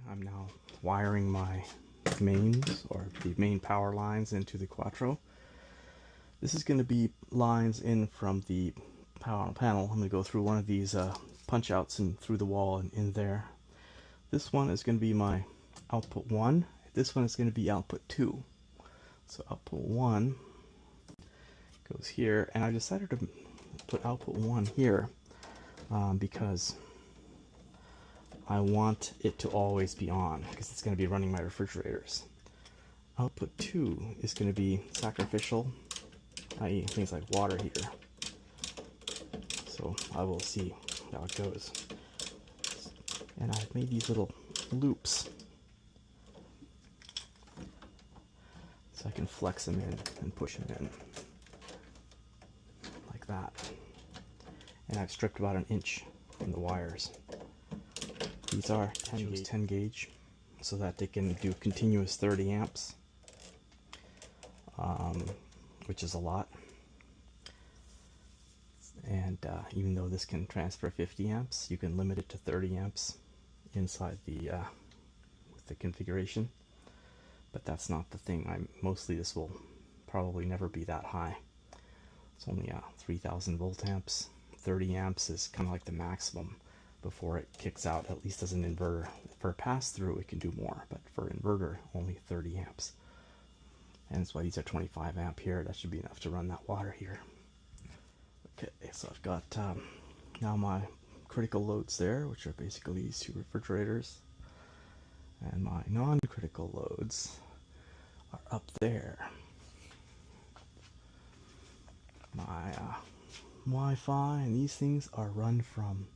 I'm now wiring my mains, or the main power lines, into the Quattro. This is going to be lines in from the power panel. I'm going to go through one of these punch outs and through the wall and in there. This one is going to be my output 1. This one is going to be output 2. So output 1 goes here, and I decided to put output 1 here because I want it to always be on, because it's going to be running my refrigerators. Output 2 is going to be sacrificial, i.e. things like water heater. So I will see how it goes. And I've made these little loops so I can flex them in and push them in like that. And I've stripped about 1 inch from the wires. These are 10 gauge so that they can do continuous 30 amps, which is a lot. And even though this can transfer 50 amps, you can limit it to 30 amps inside the with the configuration. But that's not the thing. Mostly this will probably never be that high. It's only 3,000 volt amps. 30 amps is kind of like the maximum before it kicks out, at least as an inverter. For a pass-through it can do more, but for inverter only 30 amps. And that's why these are 25 amp here. That should be enough to run that water heater. Okay, so I've got now my critical loads there, which are basically these 2 refrigerators. And my non-critical loads are up there. My Wi-Fi and these things are run from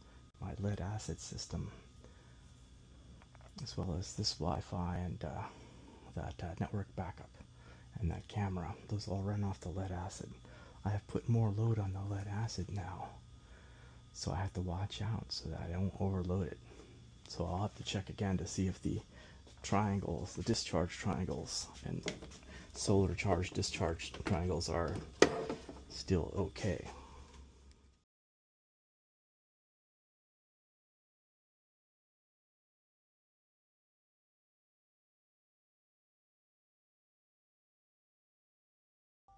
my lead acid system, as well as this Wi-Fi and that network backup and that camera. Those all run off the lead acid. I have put more load on the lead acid now, so I have to watch out so that I don't overload it. So I'll have to check again to see if the triangles, the discharge triangles and solar charge discharge triangles are still okay.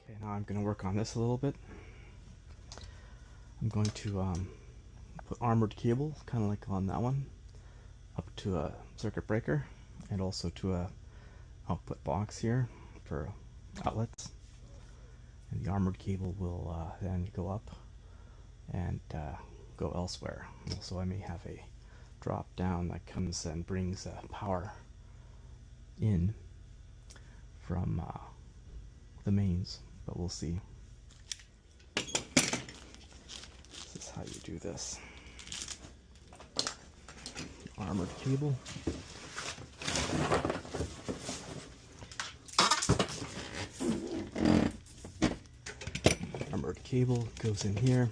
Okay, now I'm going to work on this a little bit. I'm going to put armored cable, kind of like on that one, up to a circuit breaker, and also to a output box here for outlets. And the armored cable will then go up and go elsewhere. Also, I may have a drop down that comes and brings power in from the mains, but we'll see. This is how you do this. Armored cable. Armored cable goes in here.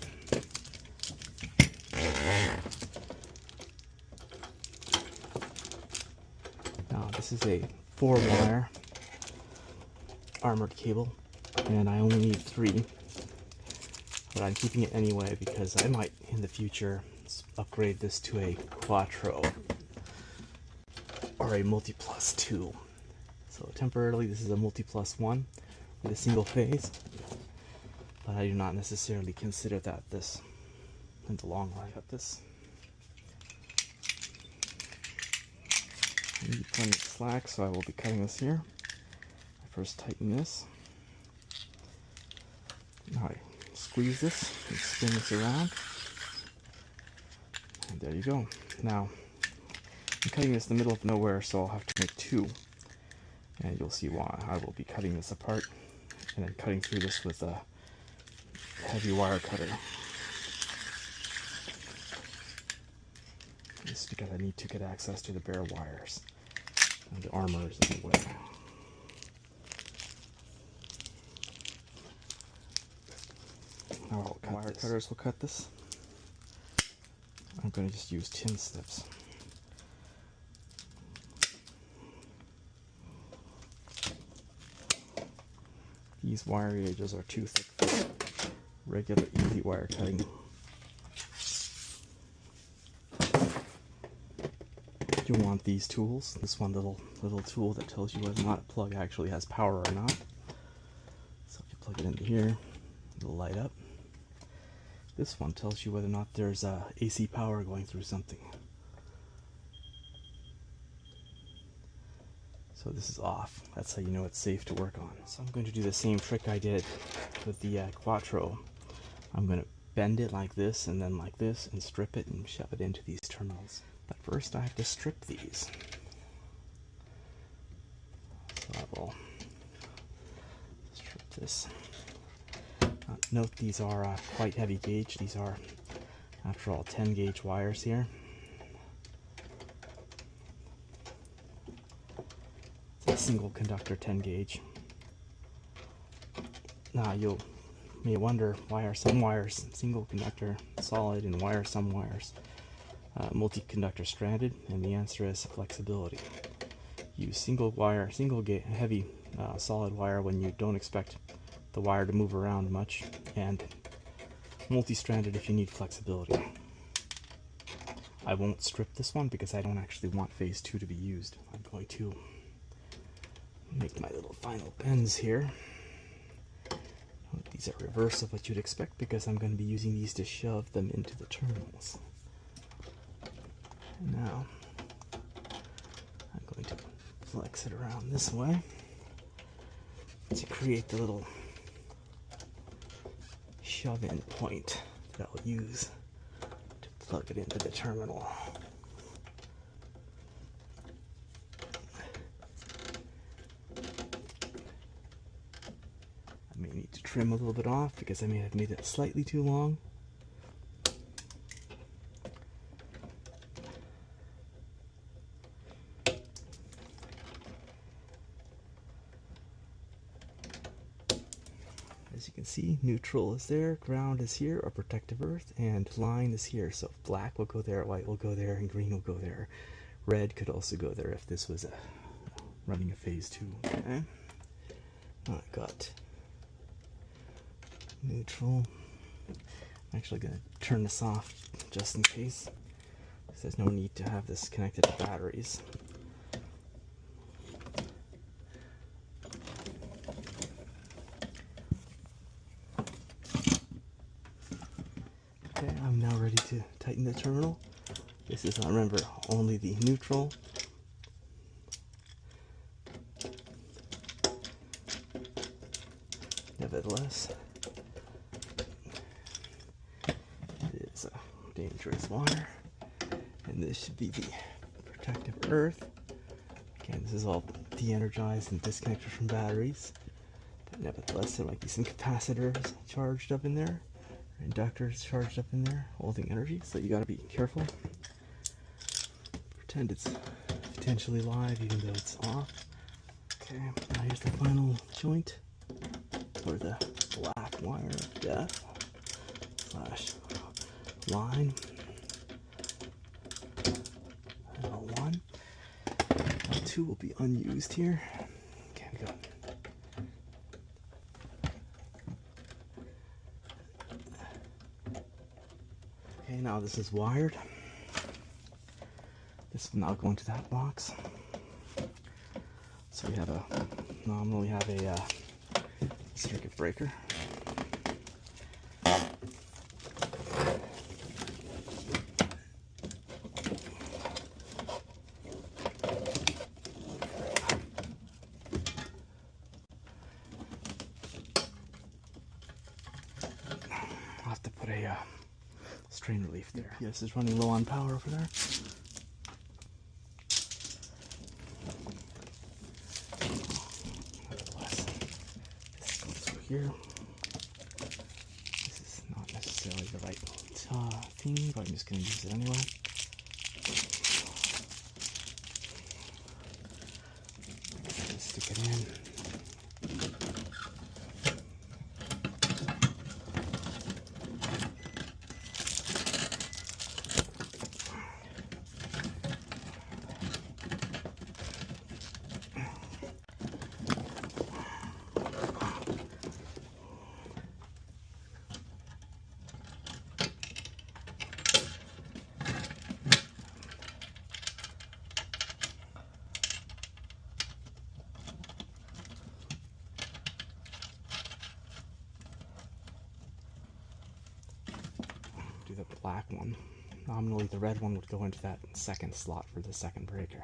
Now this is a 4-wire armored cable, and I only need 3, but I'm keeping it anyway because I might in the future upgrade this to a Quattro or a multiplus 2. So temporarily this is a multiplus 1 with a single phase, but I do not necessarily consider that this in the long run. Cut this. I need plenty of slack, so I will be cutting this here. I first tighten this. Now I squeeze this and spin this around. And there you go. Now, I'm cutting this in the middle of nowhere, so I'll have to make 2. And you'll see why. I will be cutting this apart and then cutting through this with a heavy wire cutter. Just because I need to get access to the bare wires. And the armor is in the way. Now wire cutters will cut this. I'm going to just use tin snips. These wire edges are too thick for regular easy wire cutting. you want these tools. This one little tool that tells you whether or not a plug actually has power or not. So if you plug it into here, it'll light up. This one tells you whether or not there's AC power going through something. So this is off. That's how you know it's safe to work on. So I'm going to do the same trick I did with the Quattro. I'm going to bend it like this and then like this and strip it and shove it into these terminals. But first I have to strip these. So I will strip this. Note these are quite heavy gauge. These are, after all, 10 gauge wires here. It's a single conductor 10 gauge. Now you may wonder, why are some wires single conductor solid and why are some wires multi-conductor stranded? And the answer is flexibility. Use single wire, heavy solid wire when you don't expect the wire to move around much, and multi-stranded if you need flexibility. I won't strip this one because I don't actually want phase 2 to be used. I'm going to make my little final bends here. These are reverse of what you'd expect because I'm going to be using these to shove them into the terminals. And now I'm going to flex it around this way to create the little shove-in point that I'll use to plug it into the terminal. I may need to trim a little bit off because I may have made it slightly too long. As you can see, neutral is there, ground is here, or protective earth, and line is here. So black will go there, white will go there, and green will go there. Red could also go there if this was running a phase 2. Okay. I got neutral. I'm actually going to turn this off just in case, because there's no need to have this connected to batteries. Okay, I'm now ready to tighten the terminal. This is, remember, only the neutral. Nevertheless, it is a dangerous wire, and this should be the protective earth. Again, this is all de-energized and disconnected from batteries, but nevertheless there might be some capacitors charged up in there, or inductors charged up in there, holding energy, so you gotta be careful. Pretend it's potentially live even though it's off. Okay, now here's the final joint, or the black wire of death / line. L1. L2 will be unused here. Okay, we go. Okay, now this is wired. This will now go into that box. So we have nominally have a circuit breaker. I'll have to put a strain relief there. Yes, it's running low on power over there. Here. This is not necessarily the right thing, but I'm just going to use it anyway. Just stick it in. black one. Nominally, the red one would go into that second slot for the second breaker.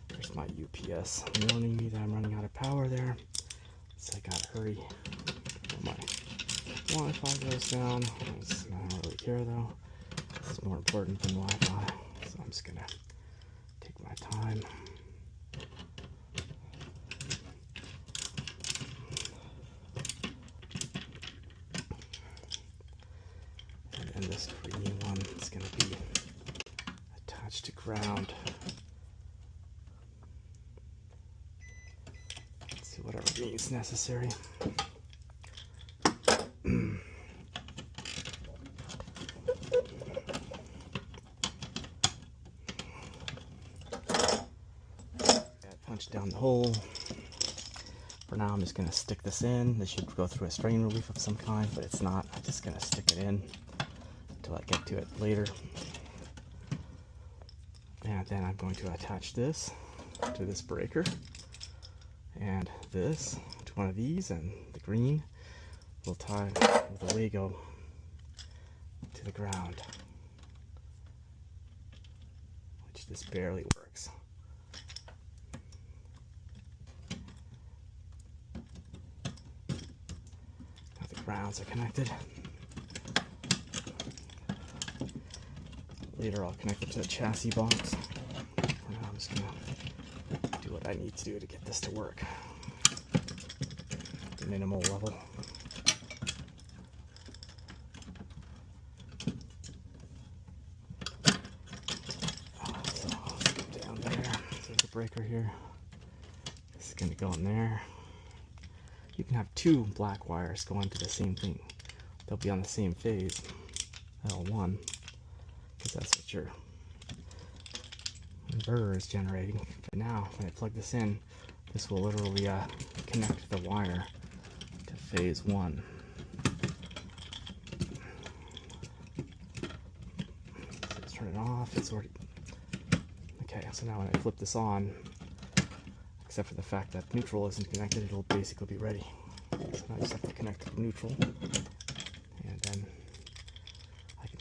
There's my UPS warning me that I'm running out of power there. So I gotta hurry. My Wi-Fi goes down. I don't really care though. This is more important than Wi-Fi. So I'm just gonna take my time. And this green one is going to be attached to ground. Let's see, whatever means necessary. Punch down the hole. For now, I'm just going to stick this in. This should go through a strain relief of some kind, but it's not. I'm just going to stick it in until I get to it later. And then I'm going to attach this to this breaker and this to one of these, and the green will tie the Lego to the ground, which this barely works. Now the grounds are connected. Later I'll connect it to the chassis box. For now I'm just going to do what I need to do to get this to work. The minimal level. So I'll go down there. There's a breaker here. This is going to go in there. You can have two black wires go into the same thing. They'll be on the same phase, L1. Because that's what your inverter is generating. But now, when I plug this in, this will literally connect the wire to phase 1. So let's turn it off. It's already... Okay, so now when I flip this on, except for the fact that neutral isn't connected, it'll basically be ready. So now I just have to connect the neutral, and then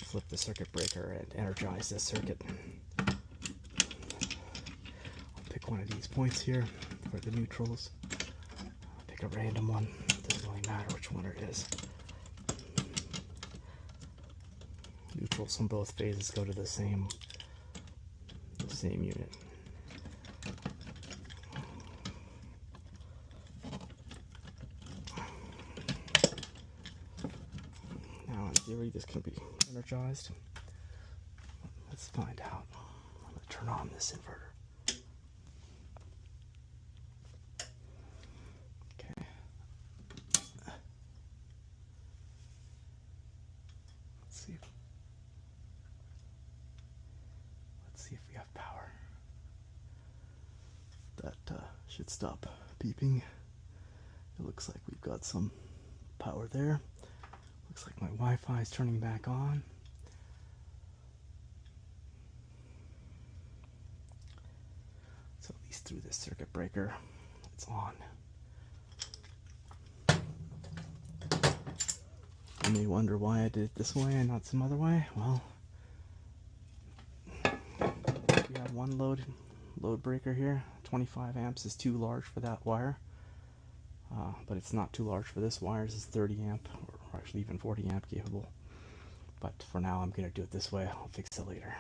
flip the circuit breaker and energize this circuit. I'll pick one of these points here for the neutrals. I'll pick a random one. It doesn't really matter which one it is. Neutrals from both phases go to the same unit. Now in theory this can be energized. Let's find out. I'm going to turn on this inverter. Okay. Let's see if we have power. That should stop beeping. It looks like we've got some power there. Looks like my Wi-Fi is turning back on. So at least through this circuit breaker, it's on. You may wonder why I did it this way and not some other way. Well, we have one load breaker here. 25 amps is too large for that wire. But it's not too large for this wire. This is 30 amp, or actually even 40 amp capable. But for now, I'm going to do it this way. I'll fix it later.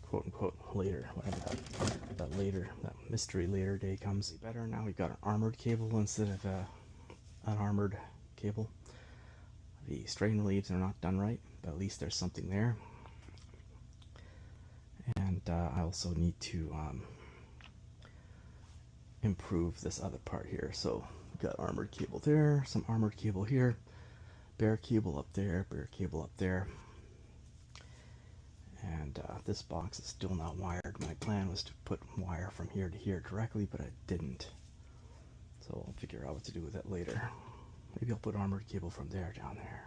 Quote unquote later, whatever that mystery later day comes. Better now, we've got an armored cable instead of an unarmored cable. The strain reliefs are not done right, but at least there's something there. And I also need to improve this other part here. So got armored cable there, some armored cable here, bare cable up there, bare cable up there, and this box is still not wired. My plan was to put wire from here to here directly, but I didn't, so I'll figure out what to do with that later. Maybe I'll put armored cable from there down there,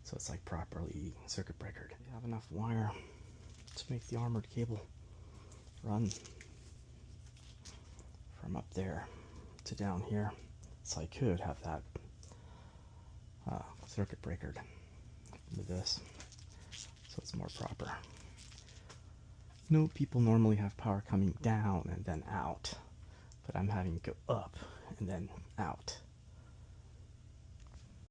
so it's like properly circuit breakered. I have enough wire to make the armored cable run from up there to down here, so I could have that circuit breaker with this, so it's more proper. No, people normally have power coming down and then out, but I'm having it go up and then out.